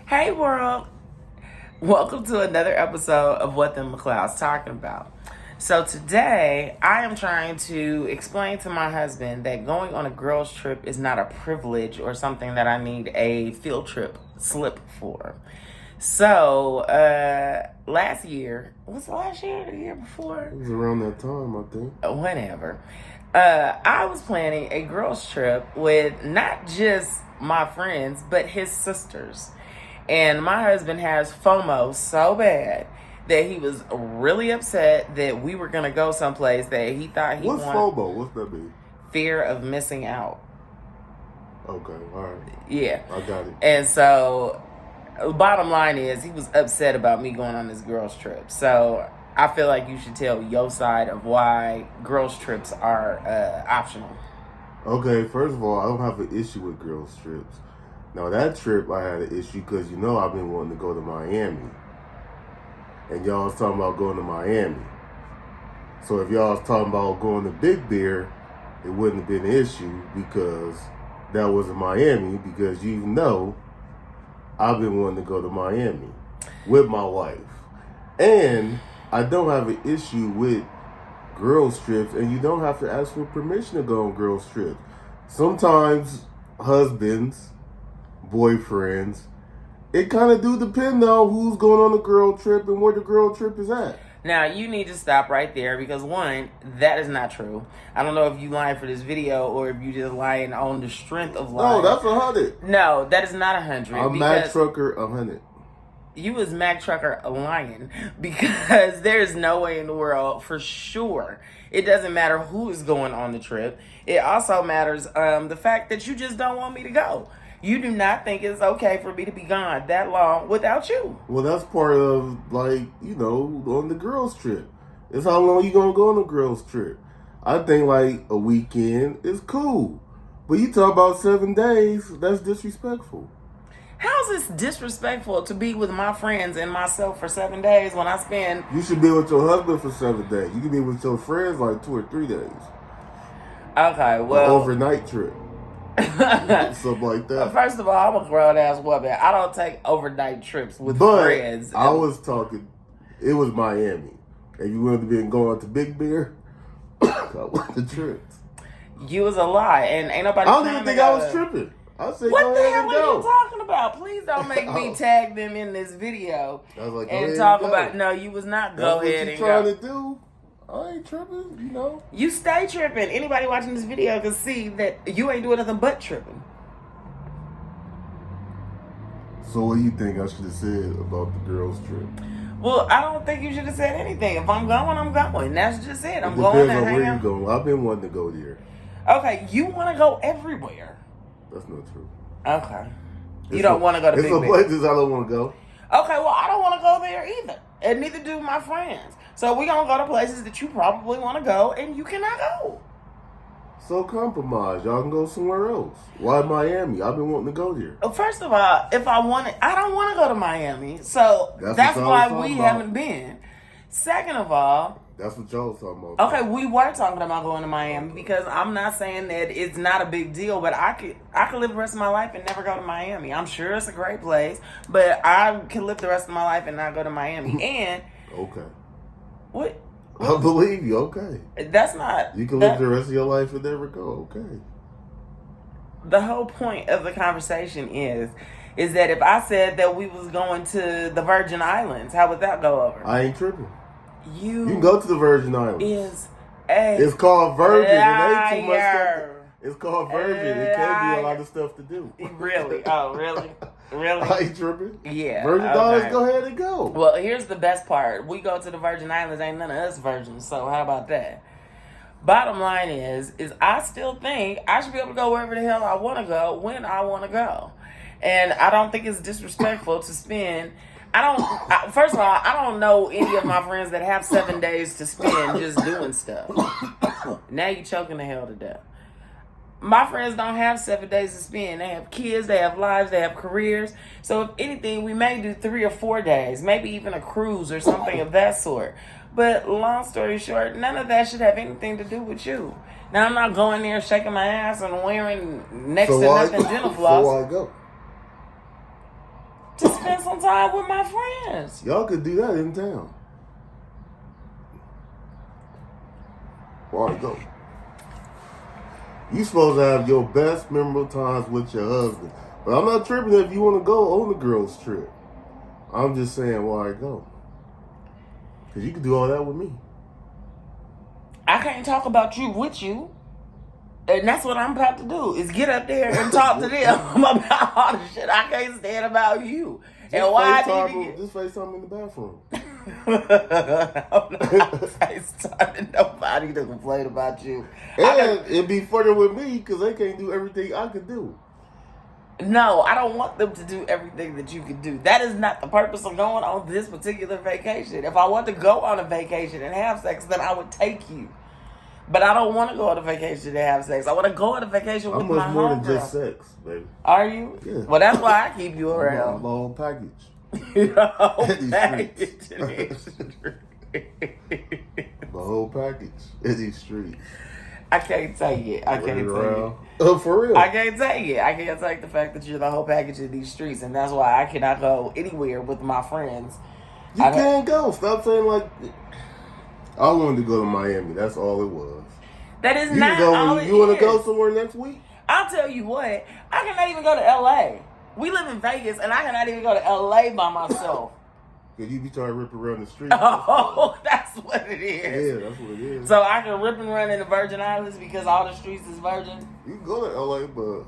Hey world, welcome to another episode of What the McLeod's Talking About. So today I am trying to explain to my husband that going on a girls trip is not a privilege or something that I need a field trip slip for. So last year, was it last year or the year before? It was around that time, I think. Whenever. I was planning a girls trip with not just my friends, but his sisters. And my husband has FOMO so bad that he was really upset that we were going to go someplace that he thought he wanted. What's FOMO? What's that mean? Fear of missing out. Okay, all right. Yeah. I got it. And so, bottom line is, he was upset about me going on this girls trip. So, I feel like you should tell your side of why girls trips are optional. Okay, first of all, I don't have an issue with girls trips. Now, that trip, I had an issue because, I've been wanting to go to Miami. And y'all was talking about going to Miami. So if y'all was talking about going to Big Bear, it wouldn't have been an issue because that was in Miami. Because I've been wanting to go to Miami with my wife. And I don't have an issue with girls trips. And you don't have to ask for permission to go on girls trips. Sometimes husbands, boyfriends, it kind of do depend on who's going on the girl trip and where the girl trip is at. Now, you need to stop right there because, one, that is not true. I don't know if you lying for this video or if you just lying on the strength of lying. No, that's 100. No, that is not 100. I'm Mac Trucker 100. You was Mac Trucker lying because there's no way in the world for sure. It doesn't matter who is going on the trip. It also matters the fact that you just don't want me to go. You do not think it's okay for me to be gone that long without you. Well, that's part of, on the girls trip. It's how long you going to go on a girls trip. I think, a weekend is cool. But you talk about 7 days, that's disrespectful. How's this disrespectful to be with my friends and myself for 7 days when I spend... You should be with your husband for 7 days. You can be with your friends 2 or 3 days. Okay, well... An overnight trip. Something like that. First of all, I'm a grown-ass woman. I don't take overnight trips with friends. I was talking... It was Miami. And you would have been going to Big Bear. I went to trips. You was a lie. And ain't nobody... I don't even think I was tripping. I said, what go the ahead hell and are go. you talking about? Please don't make me tag them in this video I was like, and talk about. No, you was not. Go ahead and go. That's what you trying to do. I ain't tripping, You stay tripping. Anybody watching this video can see that you ain't doing nothing but tripping. So what do you think I should have said about the girls trip? Well, I don't think you should have said anything. If I'm going, I'm going. That's just it. I'm going to depends on hang where out. you going. I've been wanting to go there. Okay, you want to go everywhere. That's not true. Okay. You don't want to go to Big Bear. There's some places I don't want to go. Okay, well, I don't want to go there either. And neither do my friends. So we're going to go to places that you probably want to go and you cannot go. So compromise. Y'all can go somewhere else. Why Miami? I've been wanting to go there. First of all, if I wanted, I don't want to go to Miami. So that's why we haven't been. Second of all, that's what y'all was talking about. Okay, we were talking about going to Miami because I'm not saying that it's not a big deal, but I could live the rest of my life and never go to Miami. I'm sure it's a great place, but I could live the rest of my life and not go to Miami. And okay, what? I believe you. Okay, that's not. You can live the rest of your life and never go. Okay. The whole point of the conversation is that if I said that we was going to the Virgin Islands, how would that go over? I ain't tripping. You can go to the Virgin Islands. It's called Virgin. It ain't too much stuff. It's called Virgin. It can be a lot of stuff to do. Really? Oh, really? Really? I ain't tripping. Yeah. Virgin Islands, go ahead and go. Well, here's the best part. We go to the Virgin Islands, ain't none of us virgins, so how about that? Bottom line is I still think I should be able to go wherever the hell I want to go when I want to go. And I don't think it's disrespectful to spend... First of all, I don't know any of my friends that have 7 days to spend just doing stuff. Now you choking the hell to death. My friends don't have 7 days to spend. They have kids, they have lives, they have careers. So if anything, we may do 3 or 4 days, maybe even a cruise or something of that sort. But long story short, none of that should have anything to do with you. Now, I'm not going there shaking my ass and wearing next to nothing dental floss. So why go? To spend some time with my friends. Y'all could do that in town. Why go? You supposed to have your best memorable times with your husband. But I'm not tripping if you want to go on the girls' trip. I'm just saying why go. Because you can do all that with me. I can't talk about you with you. And that's what I'm about to do, is get up there and talk to them about all the shit I can't stand about you. And why I need to get... Just FaceTime in the bathroom. I'm not FaceTiming nobody to complain about you. And it'd be funner with me because they can't do everything I could do. No, I don't want them to do everything that you can do. That is not the purpose of going on this particular vacation. If I want to go on a vacation and have sex, then I would take you. But I don't want to go on a vacation and have sex. I want to go on a vacation with my homegirl. I'm much more than just sex, baby. Are you? Yeah. Well, that's why I keep you around. My whole package. The whole package in these streets. My whole package in these streets. I can't take it. I can't take it. For real. I can't take it. I can't take the fact that you're the whole package in these streets, and that's why I cannot go anywhere with my friends. You can't go. Stop saying like. I wanted to go to Miami. That's all it was. That is not all it is. You want to go somewhere next week? I'll tell you what. I cannot even go to L.A. We live in Vegas, and I cannot even go to L.A. by myself. Because you be trying to rip around the street. Oh, that's what it is. Yeah, that's what it is. So I can rip and run in the Virgin Islands because all the streets is virgin? You can go to L.A., but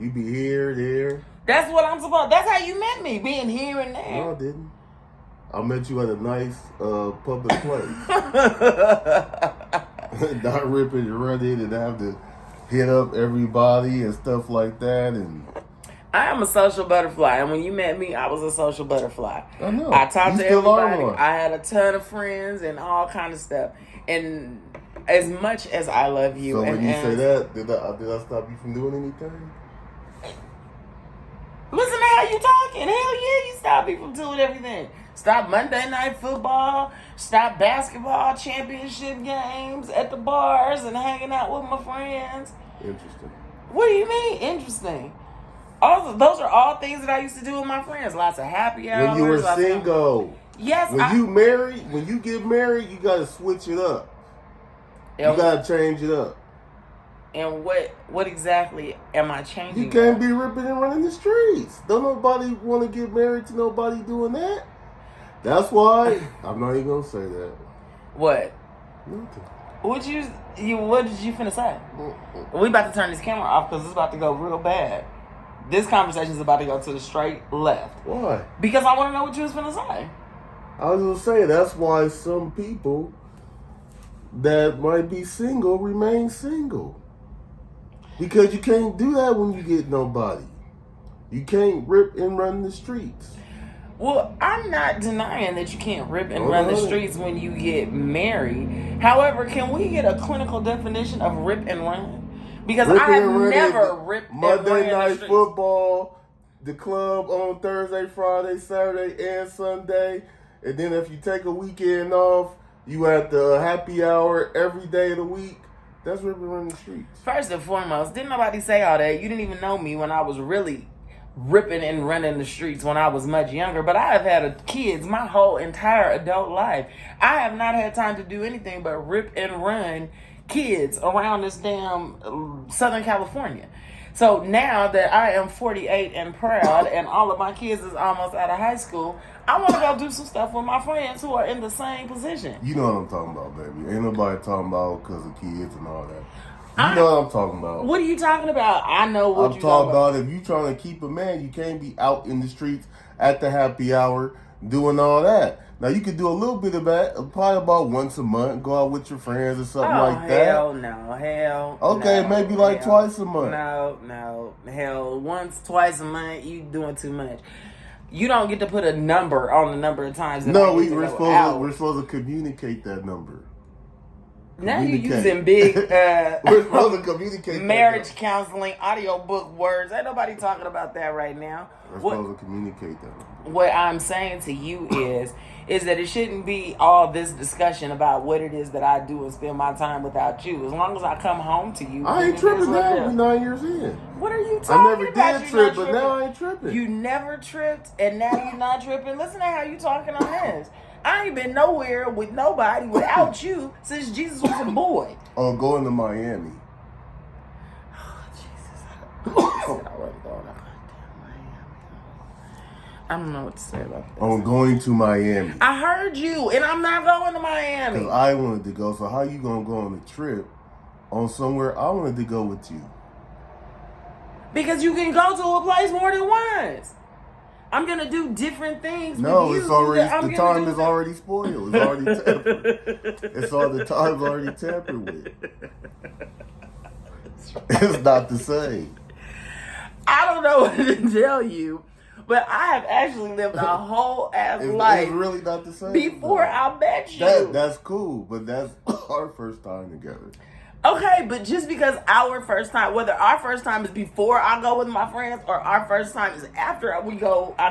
you be here, there. That's what I'm supposed. That's how you met me, being here and there. No, I didn't. I met you at a nice public place. Not ripping and running and have to hit up everybody and stuff like that. And I am a social butterfly, and when you met me, I was a social butterfly. I know. I talked to everybody. Are. I had a ton of friends and all kind of stuff. And as much as I love you, so and when you say that, did I stop you from doing anything? Listen to how you talking. Hell yeah, you stopped me from doing everything. Stop Monday Night Football. Stop basketball championship games at the bars and hanging out with my friends. Interesting. What do you mean interesting? Those are all things that I used to do with my friends. Lots of happy hours. When you were single. Yes. When you get married, you got to switch it up. You got to change it up. And what exactly am I changing? You can't be ripping and running the streets. Don't nobody want to get married to nobody doing that. That's why I'm not even gonna say that. What? Nothing. What did you finna say? We about to turn this camera off because it's about to go real bad. This conversation is about to go to the straight left. Why? Because I want to know what you was finna say. I was gonna say that's why some people that might be single remain single. Because you can't do that when you get nobody. You can't rip and run the streets. Well, I'm not denying that you can't rip and run the streets when you get married. However, can we get a clinical definition of rip and run? Because I have never ripped and run Monday Night the Football, the club on Thursday, Friday, Saturday, and Sunday. And then if you take a weekend off, you at the happy hour every day of the week. That's ripping and running the streets. First and foremost, didn't nobody say all that? You didn't even know me when I was really ripping and running the streets when I was much younger. But I have had kids my whole entire adult life. I have not had time to do anything but rip and run kids around this damn Southern California. So now that I am 48 and proud and all of my kids is almost out of high school, I want to go do some stuff with my friends who are in the same position. You know what I'm talking about, baby. Ain't nobody talking about because of kids and all that. You know what I'm talking about. What are you talking about? I know what you're talking about. If you trying to keep a man, you can't be out in the streets at the happy hour doing all that. Now, you could do a little bit of that, probably about once a month, go out with your friends or something like that. Hell okay, no, maybe like twice a month. No. Hell, once, twice a month, you doing too much. You don't get to put a number on the number of times that we're supposed to communicate that number. Now you're Communicate. using big We're supposed to communicate. marriage counseling audiobook words. Ain't nobody talking about that right now. We're supposed to communicate that. What I'm saying to you is that it shouldn't be all this discussion about what it is that I do and spend my time without you. As long as I come home to you. I ain't tripping now. We're 9 years in. What are you I talking never about? did You not trip, but now I ain't tripping. You never tripped, and now you're not tripping. Listen to how you talking on this. I ain't been nowhere with nobody without you since Jesus was a boy. Oh, going to Miami. Oh, Jesus. I wasn't going to Miami. I don't know what to say about this. I'm going to Miami. I heard you, and I'm not going to Miami. Because I wanted to go. So how you going to go on a trip on somewhere I wanted to go with you? Because you can go to a place more than once. I'm going to do different things No, with you. it's already, the time is already spoiled. It's already tampered. The time's already tampered with. It's not the same. I don't know what to tell you, but I have actually lived a whole ass life It's really not the same. before I met you. That's cool, but that's our first time together. Okay, but just because our first time, whether our first time is before I go with my friends or our first time is after I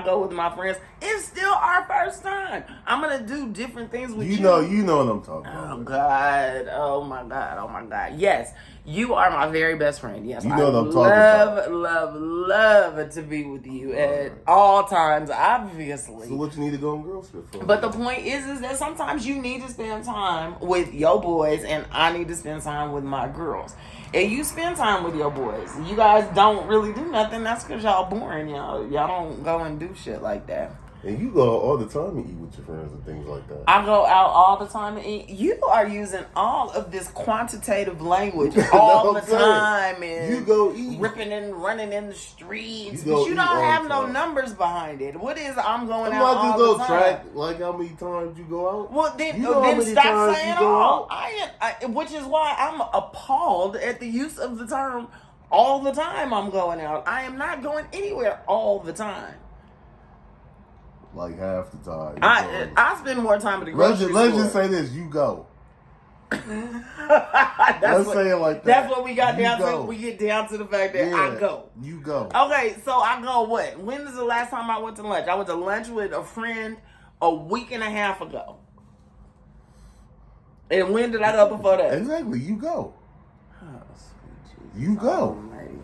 go with my friends, it's still our first time. I'm gonna do different things with you. You know what I'm talking about. Oh God! Oh my God! Oh my God! Yes, you are my very best friend. Yes, You know what I'm talking about. Love to be with you at all times. Obviously. So what you need to go on girl trip for? But the point is that sometimes you need to spend time with your boys, and I need to spend time with my girls. And you spend time with your boys. You guys don't really do nothing. That's because y'all boring. Y'all don't go and do shit like that. And you go all the time and eat with your friends and things like that. I go out all the time and eat. You are using all of this quantitative language all the time and you go eat, ripping and running in the streets. You But you don't have no time. numbers behind it. What is I'm going I'm out not all just the go time? track like how many times you go out. Well, then, You know how many stop times saying you go all. out? Which is why I'm appalled at the use of the term all the time I'm going out. I am not going anywhere all the time. Like half the time. I spend more time at the grocery store. Let's just say this: you go. Let's say it like that. That's what we got You down go. to. We get down to the fact that I go. You go. Okay, so I go what? When is the last time I went to lunch? I went to lunch with a friend a week and a half ago. And when did I go before that? Exactly. You go. Oh, sweet Jesus. You go. Almighty.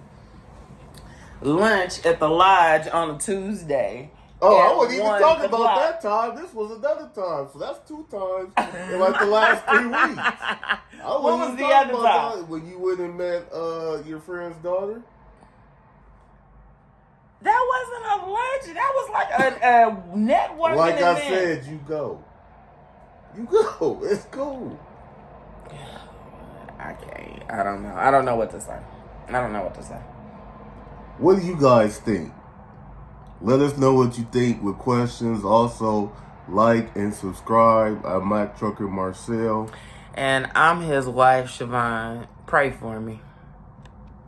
Lunch at the Lodge on a Tuesday. Oh, I at wasn't even 1 talking about o'clock. that time. This was another time. So that's 2 times in like the last 3 weeks. What was the other time? When you went and met your friend's daughter? That wasn't a lunch. That was like a networking Like event. I said, you go. You go. It's cool. I can't. I don't know. I don't know what to say. What do you guys think? Let us know what you think with questions. Also, like and subscribe. I'm Mac Trucker Marcel. And I'm his wife, Siobhan. Pray for me.